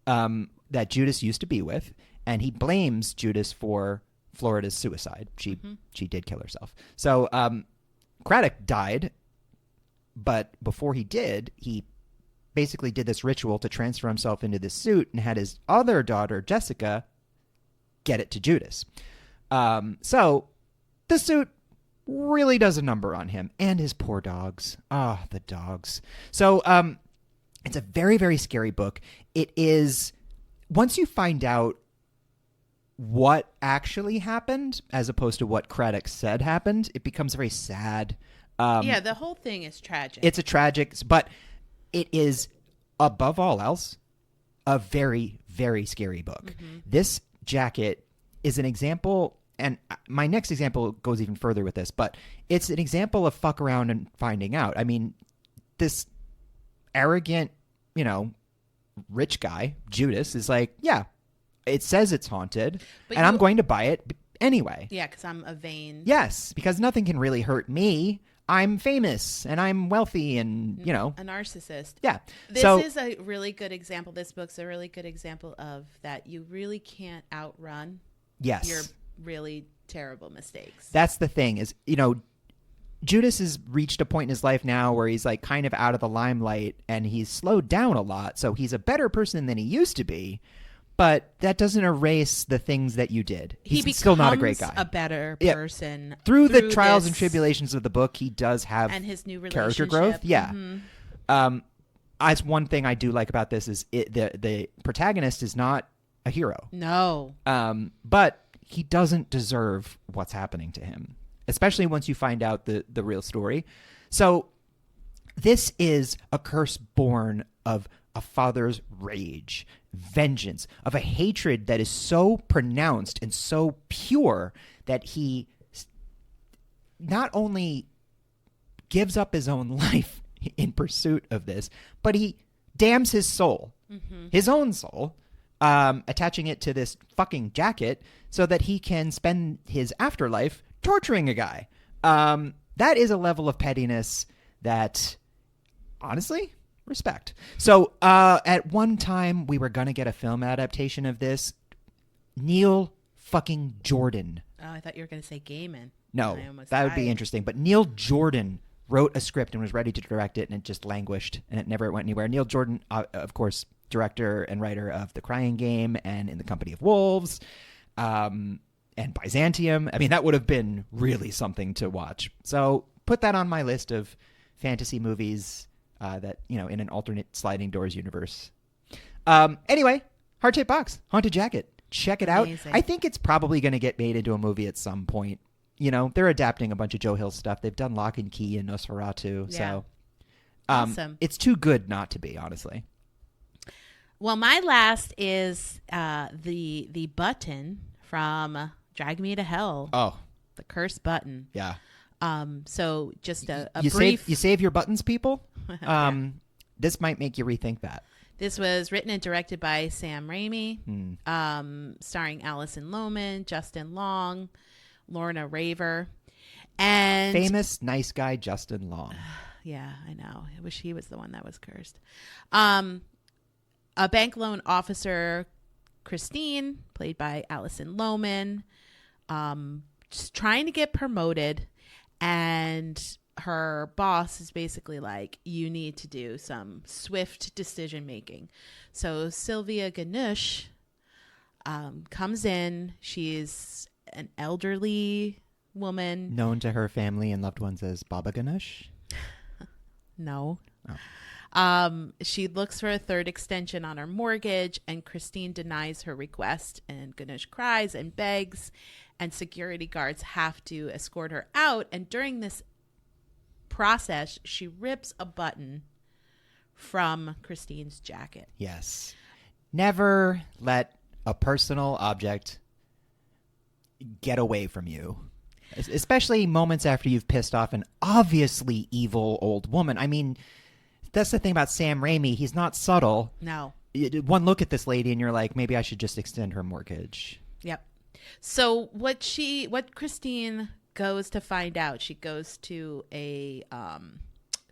that Judas used to be with, and he blames Judas for Florida's suicide. She did kill herself. So Craddock died, but before he did, he basically did this ritual to transfer himself into this suit and had his other daughter, Jessica, get it to Judas. So the suit really does a number on him and his poor dogs. Ah, the dogs. So it's a very, very scary book. It is, once you find out what actually happened as opposed to what Craddock said happened, it becomes very sad. The whole thing is tragic. It's a tragic, but it is, above all else, a very, very scary book. This jacket is an example, and my next example goes even further with this, but it's an example of fuck around and finding out. I mean, this arrogant, rich guy, Judas, is like, yeah, it says it's haunted, and I'm going to buy it anyway. Yeah, because I'm a vain. Yes, because nothing can really hurt me. I'm famous and I'm wealthy and, a narcissist. Yeah. This is a really good example. This book's a really good example of that you really can't outrun your really terrible mistakes. That's the thing is, Judas has reached a point in his life now where he's like kind of out of the limelight and he's slowed down a lot. So he's a better person than he used to be. But that doesn't erase the things that you did. He's still not a great guy. A better person through the trials and tribulations of the book. He does have and his new character growth. Yeah. As one thing I do like about this is the protagonist is not a hero. No. But he doesn't deserve what's happening to him, especially once you find out the real story. So this is a curse born of a father's rage, vengeance, of a hatred that is so pronounced and so pure that he not only gives up his own life in pursuit of this, but he damns his soul, his own soul, attaching it to this fucking jacket so that he can spend his afterlife torturing a guy. That is a level of pettiness that, honestly, respect. So at one time we were going to get a film adaptation of this. Neil fucking Jordan I thought you were going to say Gaiman. No, I almost that would be died. interesting. But Neil Jordan wrote a script and was ready to direct it, and it just languished, and it never went anywhere. Neil Jordan, of course, director and writer of The Crying Game and In the Company of Wolves, and Byzantium. I mean, that would have been really something to watch. So put that on my list of fantasy movies that, in an alternate Sliding Doors universe. Anyway, Heart Shaped Box, Haunted Jacket. Check it out. Amazing. I think it's probably going to get made into a movie at some point. They're adapting a bunch of Joe Hill stuff. They've done Lock and Key and Nosferatu. Yeah. So Awesome. It's too good not to be, honestly. Well, my last is the button from Drag Me to Hell. Oh, The cursed button. yeah. So just a You brief. save your buttons, people. This might make you rethink that. This was written and directed by Sam Raimi, starring Alison Lohman, Justin Long, Lorna Raver, and Famous nice guy Justin Long. yeah, I know. I wish he was the one that was cursed. A bank loan officer, Christine, played by Alison Lohman, just trying to get promoted, and her boss is basically like, you need to do some swift decision making. So Sylvia Ganush comes in. She's an elderly woman. Known to her family and loved ones as Baba Ganush. No. Oh. She looks for a third extension on her mortgage, and Christine denies her request, and Ganush cries and begs, and security guards have to escort her out. And during this process, she rips a button from Christine's jacket. Yes. Never let a personal object get away from you, especially moments after you've pissed off an obviously evil old woman. I mean, that's the thing about Sam Raimi. He's not subtle. No. One look at this lady and you're like, maybe I should just extend her mortgage. Yep. So what Christine goes to find out, she goes to a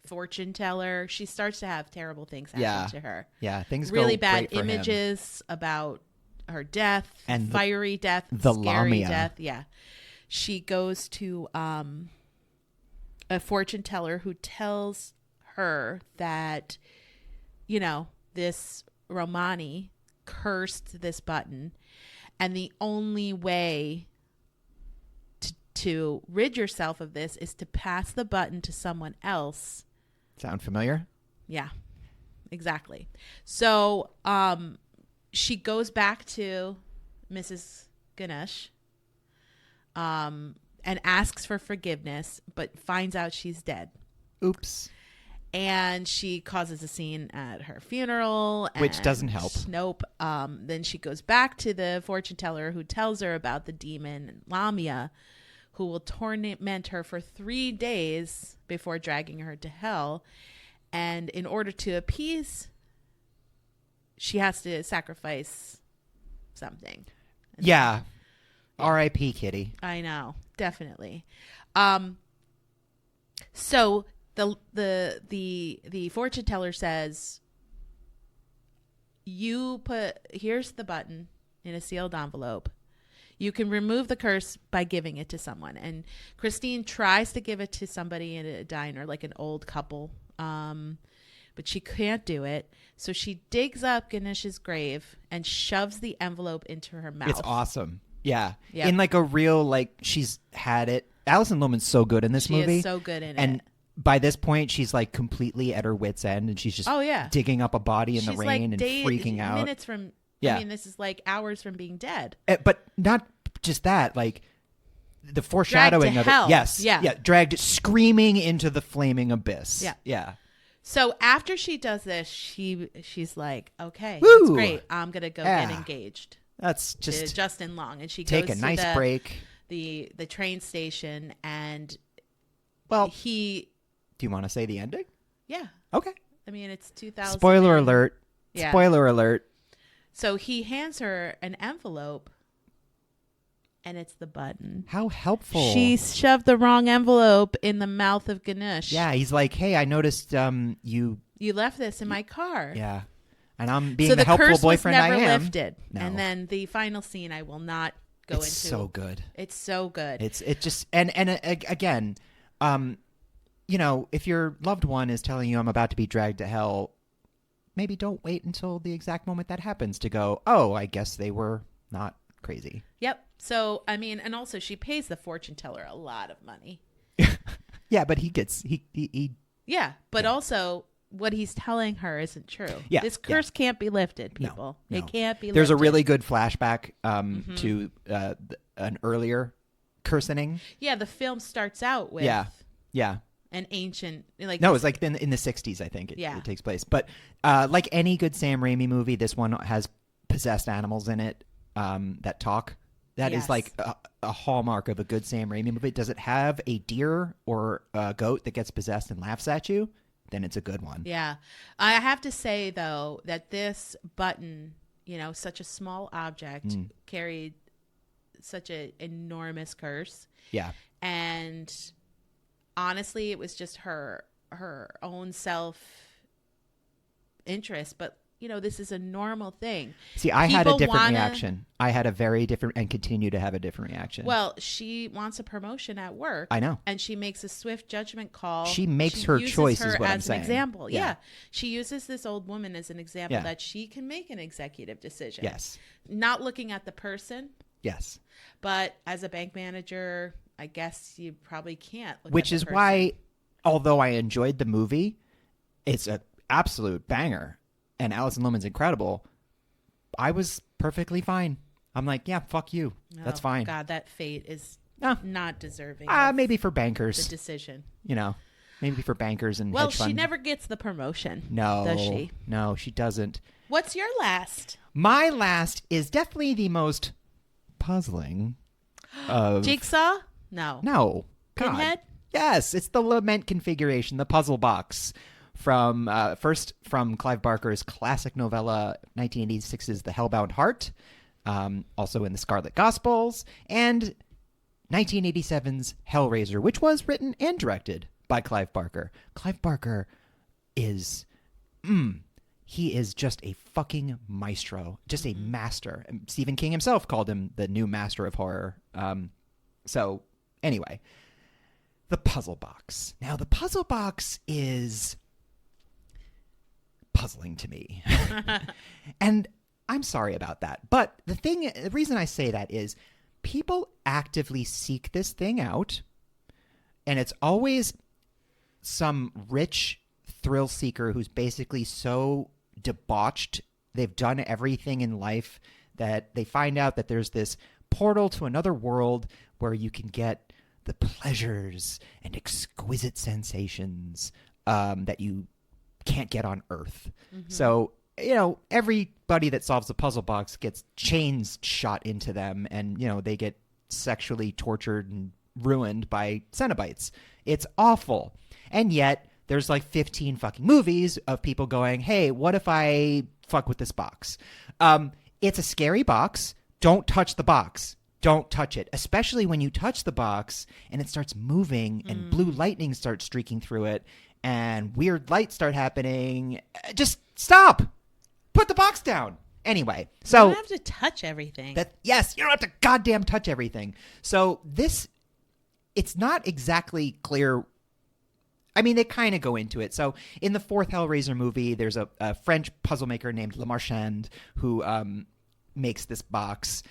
fortune teller. She starts to have terrible things happen to her. Yeah, things really go bad great for him. images about her death, And fiery death, the scary Lamia. death. Yeah. She goes to a fortune teller who tells her that, this Romani cursed this button, and the only way to rid yourself of this is to pass the button to someone else. Sound familiar? Yeah, exactly. So she goes back to Mrs. Ganesh and asks for forgiveness, but finds out she's dead. Oops. And she causes a scene at her funeral. Which and doesn't help. Nope. Then she goes back to the fortune teller who tells her about the demon Lamia, who will torment her for 3 days before dragging her to hell. And in order to appease, she has to sacrifice something. Yeah. R.I.P. Kitty. I know, definitely. So the fortune teller says, here's the button in a sealed envelope. You can remove the curse by giving it to someone. And Christine tries to give it to somebody in a diner, like an old couple, but she can't do it. So she digs up Ganesh's grave and shoves the envelope into her mouth. It's awesome. Yeah. Yep. In like a real, she's had it. Alison Lohman's so good in this movie. She is so good in it. And by this point, she's like completely at her wit's end, and she's just digging up a body in the rain and freaking out. Minutes from, Yeah. I mean, this is like hours from being dead. But not just that, like the foreshadowing of hell. it. Yes. Yeah. Dragged screaming into the flaming abyss. Yeah. Yeah. So after she does this, she's like, okay, Woo! that's great. I'm going to go get engaged. That's To just Justin Long. And she take goes a nice to break. the train station, and Well, do you want to say the ending? yeah. Okay. I mean, it's 2000. Spoiler alert. Yeah. Spoiler alert. So he hands her an envelope, and it's the button. How helpful. She shoved the wrong envelope in the mouth of Ganesh. Yeah, he's like, hey, I noticed you. You left this in my car. Yeah. And I'm being So the helpful curse boyfriend was never I am. lifted. No. And then the final scene, I will not go into. It's so good. It's so good. It just again, you know, if your loved one is telling you I'm about to be dragged to hell, maybe don't wait until the exact moment that happens to go, oh, I guess they were not crazy. Yep. So, I mean, and also she pays the fortune teller a lot of money. Yeah, but he Yeah, but also what he's telling her isn't true. Yeah, this curse can't be lifted, people. No. It can't be There's lifted. a really good flashback to an earlier cursing. Yeah, the film starts out with Yeah. an ancient... No, it's like in the 60s, I think it takes place. But like any good Sam Raimi movie, this one has possessed animals in it that talk. That is like a hallmark of a good Sam Raimi movie. Does it have a deer or a goat that gets possessed and laughs at you? Then it's a good one. Yeah. I have to say, though, that this button, you know, such a small object, carried such an enormous curse. Yeah. And honestly, it was just her own self-interest. But, you know, this is a normal thing. See, I had a different reaction. I had a very different and continue to have a different reaction. Well, she wants a promotion at work. I know. And she makes a swift judgment call. She makes her choice is what I'm saying. As an example. Yeah. She uses this old woman as an example that she can make an executive decision. Yes. Not looking at the person. Yes. But as a bank manager, I guess you probably can't look Which at the is person. why, although I enjoyed the movie, it's an absolute banger. And Alison Lohman's incredible. I was perfectly fine. I'm like, yeah, fuck you. That's fine. God, that fate is not deserving. Maybe for bankers. The decision. You know, maybe for bankers and well, hedge fund. she never gets the promotion. No. Does she? No, she doesn't. What's your last? My last is definitely the most puzzling of... Jigsaw? No. No. God. Pinhead? Yes, it's the lament configuration, the puzzle box. From Clive Barker's classic novella 1986's The Hellbound Heart, also in the Scarlet Gospels, and 1987's Hellraiser, which was written and directed by Clive Barker. Clive Barker is, he is just a fucking maestro, just a master. And Stephen King himself called him the new master of horror. So anyway, the puzzle box. Now the puzzle box is puzzling to me. And I'm sorry about that. But the reason I say that is people actively seek this thing out, and it's always some rich thrill seeker who's basically so debauched, they've done everything in life, that they find out that there's this portal to another world where you can get the pleasures and exquisite sensations that you can't get on Earth. So, you know, everybody that solves a puzzle box gets chains shot into them, and, you know, they get sexually tortured and ruined by Cenobites. It's awful. And yet there's like 15 fucking movies of people going, hey, what if I fuck with this box? It's a scary box. Don't touch the box. Don't touch it, especially when you touch the box and it starts moving and blue lightning starts streaking through it and weird lights start happening. Just stop. Put the box down. Anyway, so... You don't have to touch everything. Yes, you don't have to goddamn touch everything. So this, it's not exactly clear. I mean, they kind of go into it. So in the fourth Hellraiser movie, there's a French puzzle maker named Le Marchand who makes this box.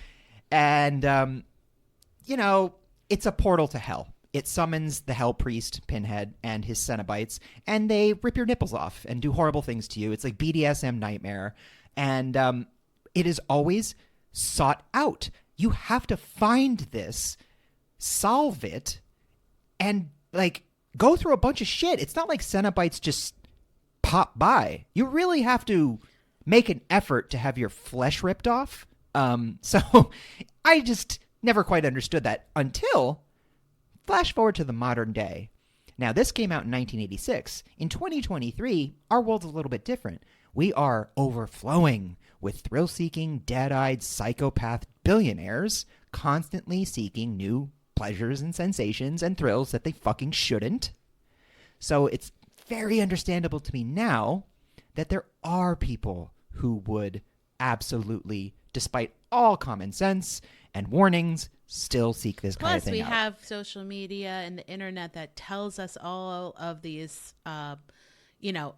And, you know, it's a portal to hell. It summons the Hell Priest, Pinhead, and his Cenobites, and they rip your nipples off and do horrible things to you. It's like BDSM nightmare. And it is always sought out. You have to find this, solve it, and, like, go through a bunch of shit. It's not like Cenobites just pop by. You really have to make an effort to have your flesh ripped off. So I just never quite understood that until flash forward to the modern day. Now, this came out in 1986. In 2023, our world's a little bit different. We are overflowing with thrill-seeking, dead-eyed, psychopath billionaires constantly seeking new pleasures and sensations and thrills that they fucking shouldn't. So it's very understandable to me now that there are people who would absolutely, despite all common sense and warnings still seek this kind of Plus, thing we out. have social media and the internet that tells us all of these,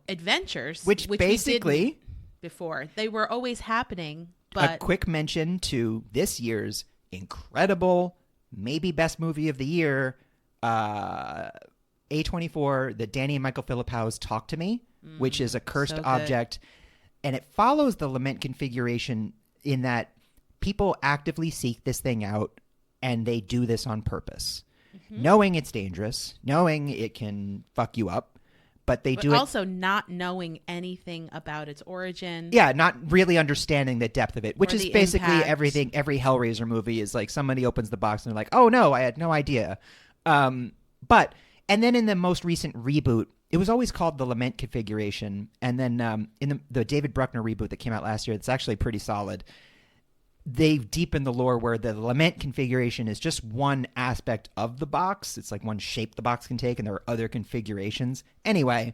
adventures, Which we basically, didn't before. They were always happening, a but quick mention to this year's incredible, maybe best movie of the year, A24, the Danny and Michael Philippou's Talk to Me, which is a cursed so good. object. And it follows the lament configuration in that people actively seek this thing out, and they do this on purpose, knowing it's dangerous, knowing it can fuck you up, but they do it also not knowing anything about its origin. Yeah, not really understanding the depth of it, which Or is the basically impact. everything. Every Hellraiser movie is like somebody opens the box and they're like, "Oh no, I had no idea." And then in the most recent reboot, it was always called the Lament Configuration, and then in the David Bruckner reboot that came out last year, it's actually pretty solid. They deepen the lore where the Lament Configuration is just one aspect of the box. It's like one shape the box can take, and there are other configurations. Anyway,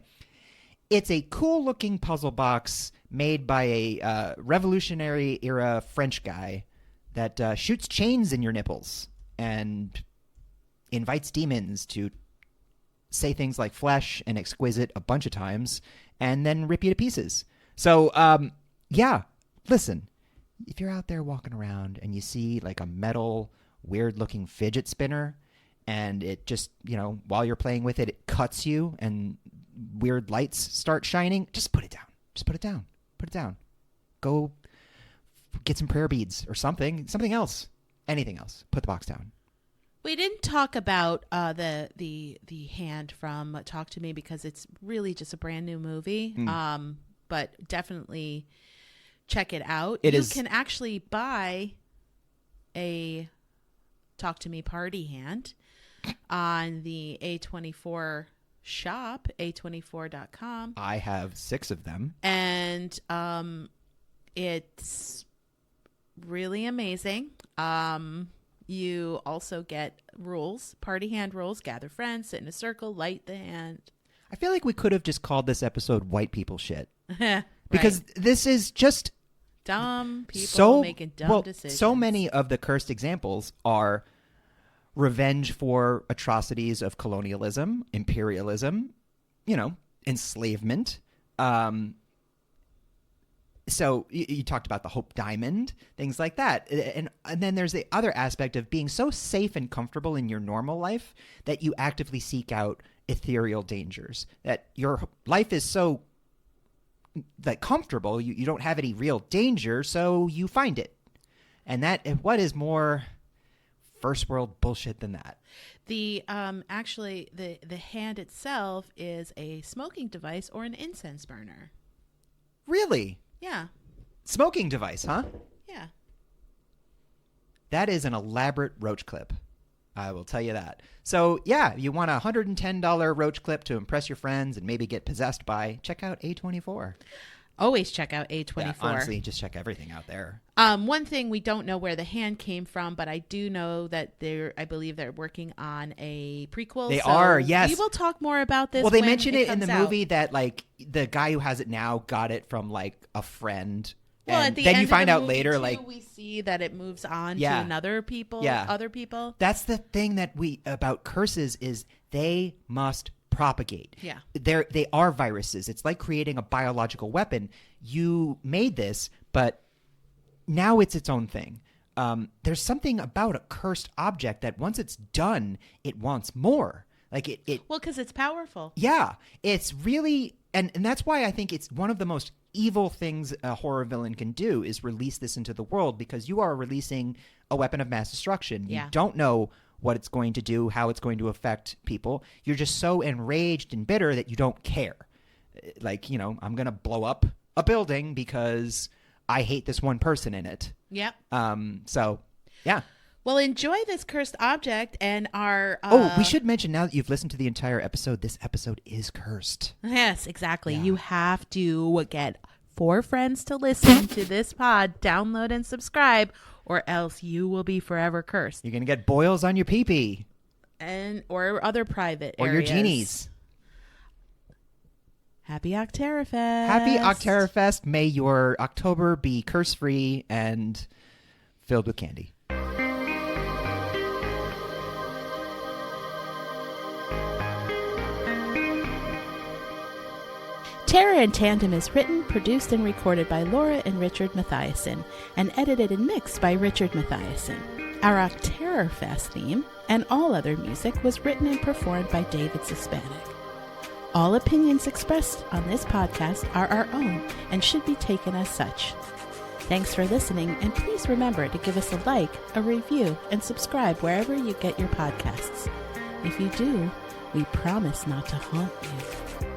it's a cool-looking puzzle box made by a Revolutionary-era French guy that shoots chains in your nipples and invites demons to say things like flesh and exquisite a bunch of times and then rip you to pieces. So, yeah, listen. If you're out there walking around and you see like a metal, weird-looking fidget spinner and it just, while you're playing with it, it cuts you and weird lights start shining, just put it down. Just put it down. Put it down. Go get some prayer beads or something else. Anything else. Put the box down. We didn't talk about the hand from Talk to Me because it's really just a brand new movie. But definitely check it out. You can actually buy a Talk to Me party hand on the A24 shop, a24.com. I have 6 of them. And it's really amazing. You also get rules, party hand rules, gather friends, sit in a circle, light the hand. I feel like we could have just called this episode White People Shit. Right. Because this is just dumb people making dumb decisions. So many of the cursed examples are revenge for atrocities of colonialism, imperialism, enslavement. So you talked about the Hope Diamond, things like that. And then there's the other aspect of being so safe and comfortable in your normal life that you actively seek out ethereal dangers, that your life is so comfortable, you don't have any real danger, so you find it. And what is more first world bullshit than that? The actually the hand itself is a smoking device or an incense burner. Really? Yeah. Smoking device, huh? Yeah. That is an elaborate roach clip. I will tell you that. So, yeah, you want a $110 roach clip to impress your friends and maybe get possessed by, check out A24. Always check out A24. Yeah, honestly, just check everything out there. One thing, we don't know where the hand came from, but I do know that I believe they're working on a prequel. They are, yes. We will talk more about this. Well, they when mention it in the comes movie that, like, the guy who has it now got it from, like, a friend. Well, and at the then end you find of the out movie later, too, like, we see that it moves on Yeah. to other people. That's the thing that about curses is they must propagate. Yeah. They are viruses. It's like creating a biological weapon. You made this, but now it's its own thing. There's something about a cursed object that once it's done, it wants more. Like it Well, because it's powerful. Yeah, it's really, and that's why I think it's one of the most evil things a horror villain can do is release this into the world, because you are releasing a weapon of mass destruction. Yeah. You don't know what it's going to do, how it's going to affect people. You're just so enraged and bitter that you don't care. Like, I'm going to blow up a building because I hate this one person in it. Yep. So, yeah. Well, enjoy this cursed object and our... we should mention, now that you've listened to the entire episode, this episode is cursed. Yes, exactly. Yeah. You have to get 4 friends to listen to this pod, download and subscribe, or else you will be forever cursed. You're going to get boils on your pee-pee. Or other private Or areas. your genies. Happy Octerrorfest. Happy Octerrorfest. May your October be curse-free and filled with candy. Terror in Tandem is written, produced, and recorded by Laura and Richard Mathiasen, and edited and mixed by Richard Mathiasen. Our Octerrorfest theme and all other music was written and performed by David Suspanic. All opinions expressed on this podcast are our own and should be taken as such. Thanks for listening, and please remember to give us a like, a review, and subscribe wherever you get your podcasts. If you do, we promise not to haunt you.